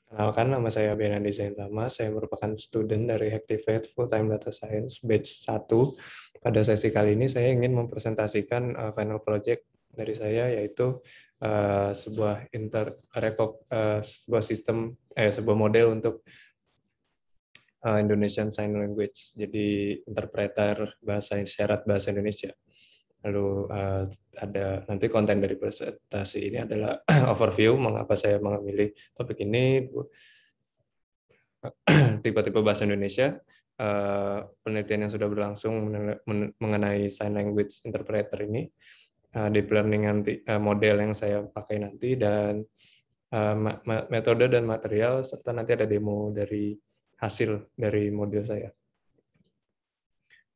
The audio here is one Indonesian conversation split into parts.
Kenalkan, nama saya Benandi Zaintama. Saya merupakan student dari Activate Full Time Data Science Batch 1. Pada sesi kali ini saya ingin mempresentasikan final project dari saya, yaitu sebuah sistem sebuah model untuk Indonesian Sign Language, jadi interpreter bahasa isyarat bahasa Indonesia. Lalu ada nanti konten dari presentasi ini adalah overview mengapa saya memilih topik ini, tipe-tipe bahasa Indonesia, penelitian yang sudah berlangsung mengenai sign language interpreter ini, deep learning model yang saya pakai nanti, dan metode dan material, serta nanti ada demo dari hasil dari model saya.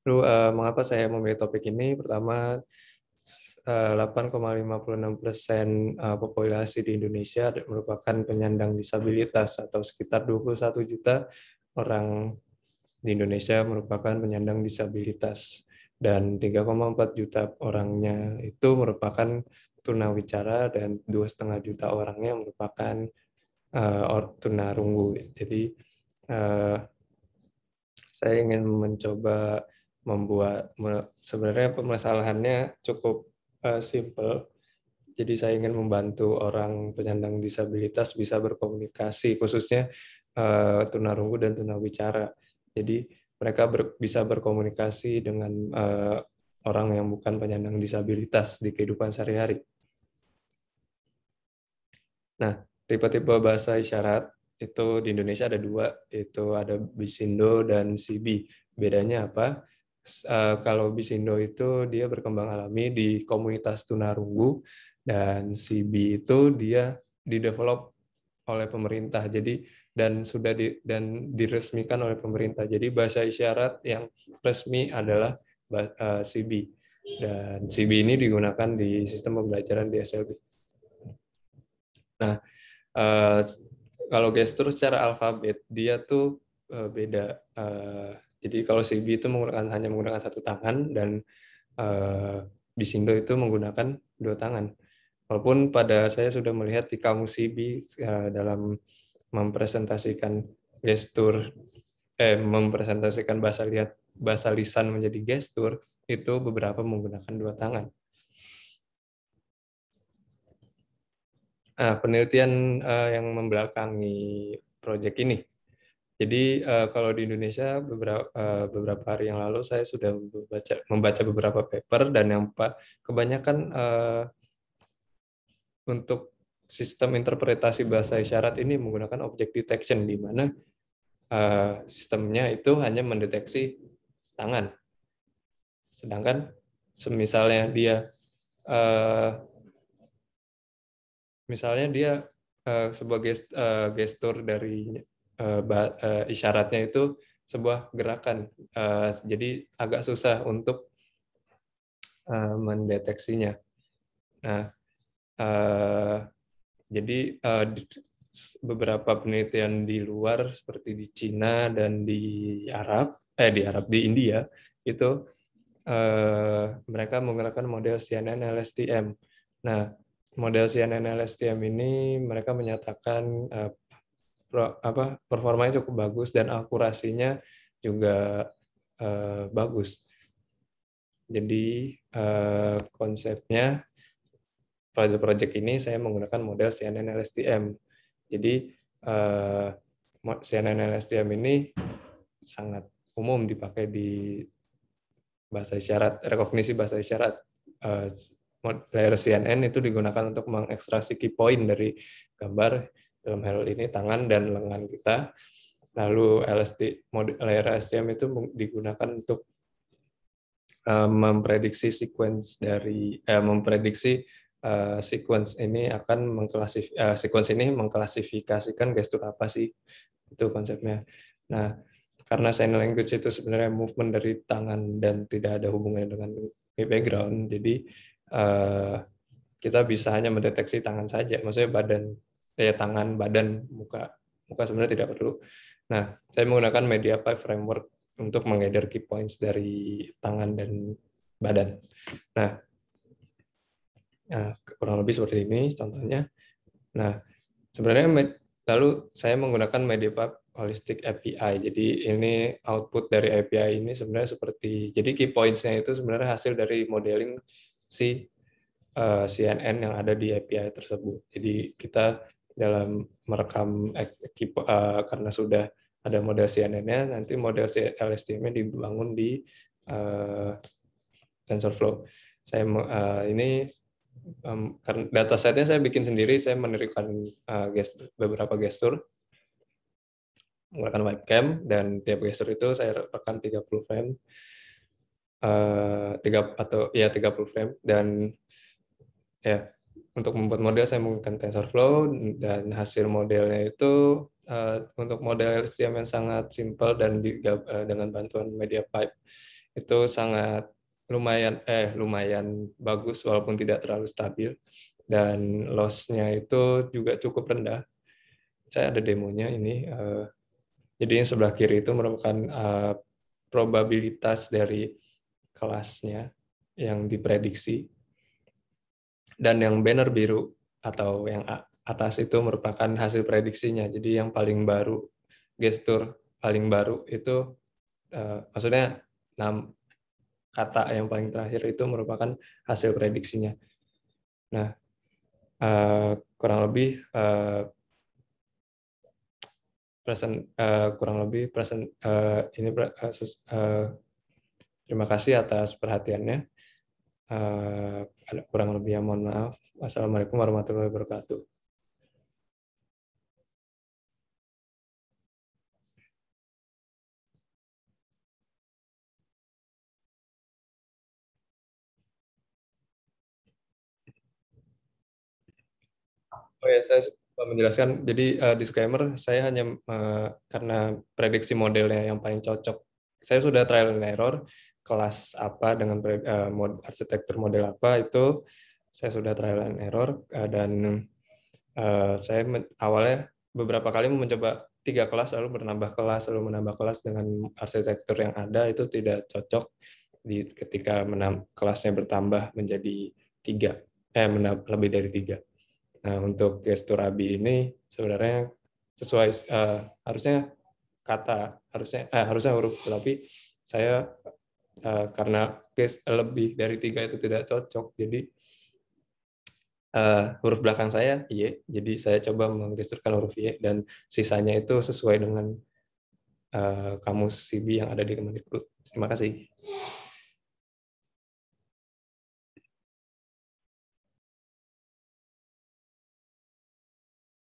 Lalu mengapa saya memilih topik ini? Pertama, 8,56% populasi di Indonesia merupakan penyandang disabilitas, atau sekitar 21 juta orang di Indonesia merupakan penyandang disabilitas, dan 3,4 juta orangnya itu merupakan tunawicara, dan 2,5 juta orangnya merupakan tunarunggu. Jadi saya ingin mencoba sebenarnya permasalahannya cukup simple. Jadi saya ingin membantu orang penyandang disabilitas bisa berkomunikasi, khususnya tunarunggu dan tunawicara. Jadi mereka bisa berkomunikasi dengan orang yang bukan penyandang disabilitas di kehidupan sehari-hari. Nah, tipe-tipe bahasa isyarat itu di Indonesia ada dua, yaitu ada Bisindo dan Sibi. Bedanya apa? Kalau Bisindo itu dia berkembang alami di komunitas tunarunggu, dan Sibi itu dia didevelop oleh pemerintah. Jadi dan diresmikan oleh pemerintah. Jadi bahasa isyarat yang resmi adalah Sibi. Dan Sibi ini digunakan di sistem pembelajaran di SLB. Nah, kalau gestur secara alfabet dia tuh beda. Jadi kalau CB itu hanya menggunakan satu tangan, dan Bisindo itu menggunakan dua tangan. Walaupun pada saya sudah melihat di kamus CB dalam mempresentasikan gestur, mempresentasikan bahasa lisan menjadi gestur, itu beberapa menggunakan dua tangan. Penelitian yang membelakangi proyek ini. Jadi kalau di Indonesia beberapa hari yang lalu saya sudah membaca beberapa paper, dan yang kebanyakan untuk sistem interpretasi bahasa isyarat ini menggunakan object detection, di mana sistemnya itu hanya mendeteksi tangan. Sedangkan misalnya dia sebuah gestur dari isyaratnya itu sebuah gerakan, jadi agak susah untuk mendeteksinya. Nah, jadi beberapa penelitian di luar seperti di Cina dan di India itu mereka menggunakan model CNN LSTM. Nah, model CNN LSTM ini mereka menyatakan performanya cukup bagus dan akurasinya juga bagus. Jadi konsepnya pada project ini saya menggunakan model CNN LSTM. Jadi CNN LSTM ini sangat umum dipakai di bahasa isyarat, rekognisi bahasa isyarat. Layer CNN itu digunakan untuk mengekstraksi key point dari gambar, dalam hal ini tangan dan lengan kita. Lalu layer LSTM itu digunakan untuk memprediksi sequence sequence ini sequence ini mengklasifikasikan gestur apa sih, itu konsepnya. Nah, karena sign language itu sebenarnya movement dari tangan dan tidak ada hubungannya dengan background, jadi kita bisa hanya mendeteksi tangan saja, maksudnya tangan, badan, muka sebenarnya tidak perlu. Nah, saya menggunakan MediaPipe framework untuk menggather key points dari tangan dan badan. Nah, kurang lebih seperti ini contohnya. Nah, sebenarnya Lalu saya menggunakan Mediapub Holistic API. Jadi ini output dari API ini sebenarnya seperti, jadi key points-nya itu sebenarnya hasil dari modeling si CNN yang ada di API tersebut. Jadi kita dalam merekam karena sudah ada model CNN-nya, nanti model LSTM-nya dibangun di TensorFlow. Saya ini karena datasetnya saya bikin sendiri, saya menerikan beberapa gestur menggunakan webcam, dan tiap gestur itu saya rekam 30 frame, 30 frame, dan ya untuk membuat model saya menggunakan TensorFlow, dan hasil modelnya itu untuk model LSTM yang sangat simpel dan dengan bantuan MediaPipe itu sangat lumayan bagus walaupun tidak terlalu stabil, dan loss-nya itu juga cukup rendah. Saya ada demonya ini. Jadi yang sebelah kiri itu merupakan probabilitas dari kelasnya yang diprediksi, dan yang banner biru atau yang atas itu merupakan hasil prediksinya. Jadi yang paling baru, gestur paling baru itu maksudnya 6 kata yang paling terakhir itu merupakan hasil prediksinya. Nah, kurang lebih ini terima kasih atas perhatiannya. Kurang lebih mohon maaf. Wassalamualaikum warahmatullahi wabarakatuh. Oh ya, saya menjelaskan. Jadi disclaimer, saya hanya karena prediksi modelnya yang paling cocok. Saya sudah trial and error kelas apa dengan arsitektur model apa itu saya sudah trial and error, dan saya awalnya beberapa kali mencoba 3 kelas lalu menambah kelas dengan arsitektur yang ada, itu tidak cocok ketika kelasnya bertambah menjadi 3, lebih dari 3. Nah, untuk gestur ABI ini sebenarnya sesuai harusnya harusnya huruf, tapi saya karena lebih dari 3 itu tidak cocok, jadi huruf belakang saya Y, jadi saya coba menggesturkan huruf Y, dan sisanya itu sesuai dengan kamus CB yang ada di Kemendikbud. Terima kasih.